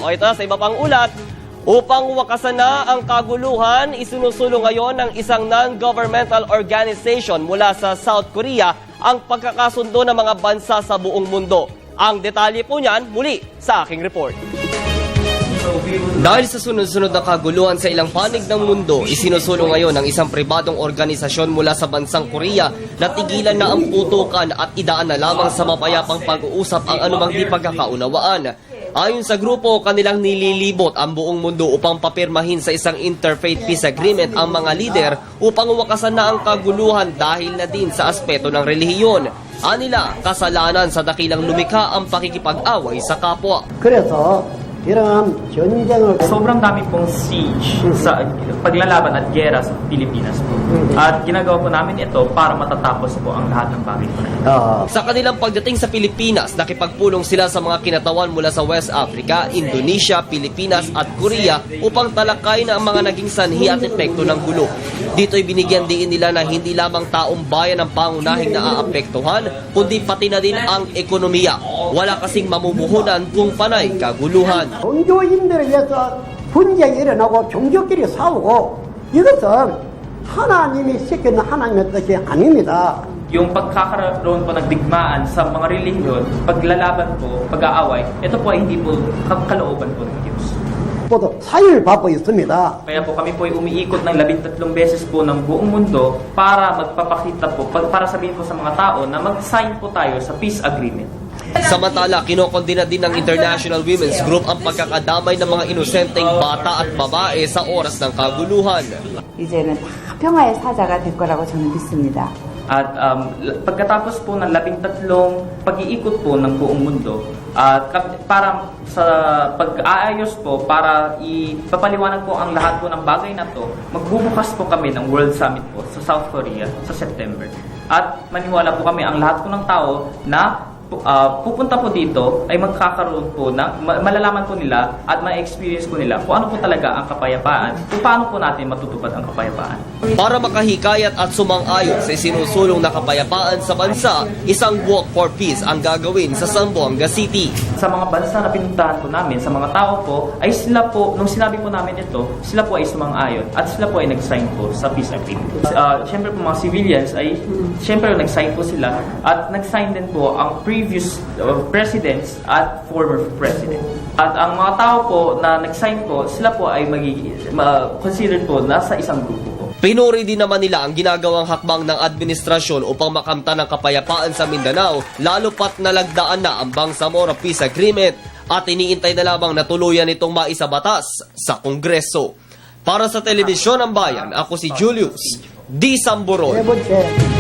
O ito sa iba pang ulat, upang wakasan na ang kaguluhan, isinusulong ngayon ng isang non-governmental organization mula sa South Korea ang pagkakasundo ng mga bansa sa buong mundo. Ang detalye po niyan muli sa aking report. Dahil sa sunod-sunod na kaguluhan sa ilang panig ng mundo, isinusulong ngayon ng isang pribadong organisasyon mula sa bansang Korea na tigilan na ang putukan at idaan na lamang sa mapayapang pag-uusap ang anumang di pagkakaunawaan. Ayon sa grupo, kanilang nililibot ang buong mundo upang papirmahin sa isang interfaith peace agreement ang mga lider upang wakasan na ang kaguluhan dahil na din sa aspeto ng relihiyon. Anila, kasalanan sa dakilang lumikha ang pakikipag-away sa kapwa. 그래서 이러한 전쟁을 Sobrang dami pong siege sa paglalaban at gera sa Pilipinas po. At ginagawa po namin ito para matatapos po ang lahat ng bagay po na ito. Sa kanilang pagdating sa Pilipinas, nakipagpulong sila sa mga kinatawan mula sa West Africa, Indonesia, Pilipinas at Korea upang talakayin ang mga naging sanhi at epekto ng gulo. Dito'y binigyan din nila na hindi lamang taong bayan ang pangunahing naaapektuhan, kundi pati na din ang ekonomiya. Wala kasing mamumuhunan kung panay kaguluhan. 종교인들에 의해서 분쟁이 일어나고 종교끼리 싸우고 이것은 하나님이 시키는 하나님의 뜻이 아닙니다. Yung pagkakaroon po ng digmaan sa mga relihiyon, paglalaban po, pag-aaway, ito po ay hindi po kalooban po ng Diyos. 모두 사유를 받고 있습니다. Kaya po kami po ay umiikot ng 13 beses po ng buong mundo para magpapakita po, para sabihin po sa mga tao na mag-sign po tayo sa peace agreement. Samantala, kinokondena din ng International Women's Group ang pagkakadamay ng mga inosenteng bata at babae sa oras ng kaguluhan. 이제는 다 평화의 사자가 될 거라고 저는 믿습니다. At pagkatapos po ng 13 pag-iikot po ng buong mundo, at para sa pag-aayos po, para ipapaliwanag po ang lahat po ng bagay na to, magbubukas po kami ng World Summit po sa South Korea sa September. At maniwala po kami ang lahat po ng tao na pupunta po dito ay magkakaroon po na malalaman po nila at ma-experience po nila kung ano po talaga ang kapayapaan, kung paano po natin matutupad ang kapayapaan. Para makahikayat at sumang-ayon sa isinusulong na kapayapaan sa bansa, isang Walk for Peace ang gagawin sa Zamboanga City. Sa mga bansa na pinuntahan po namin, sa mga tao po, ay sila po, nung sinabi po namin ito, sila po ay sumang-ayon at sila po ay nag-sign po sa peace agreement. Siyempre po mga civilians ay, siyempre nag-sign po sila at nag-sign din po ang previous presidents at former president. At ang mga tao po na nag-sign po, sila po ay considered po nasa isang grupo po. Pinuri din naman nila ang ginagawang hakbang ng administrasyon upang makamtan ng kapayapaan sa Mindanao, lalo pat nalagdaan na ang Bangsamoro Peace Agreement at iniintay na lamang na tuluyan itong maisabatas sa Kongreso. Para sa Telebisyon ng Bayan, ako si Julius D. Samboron. 세 번째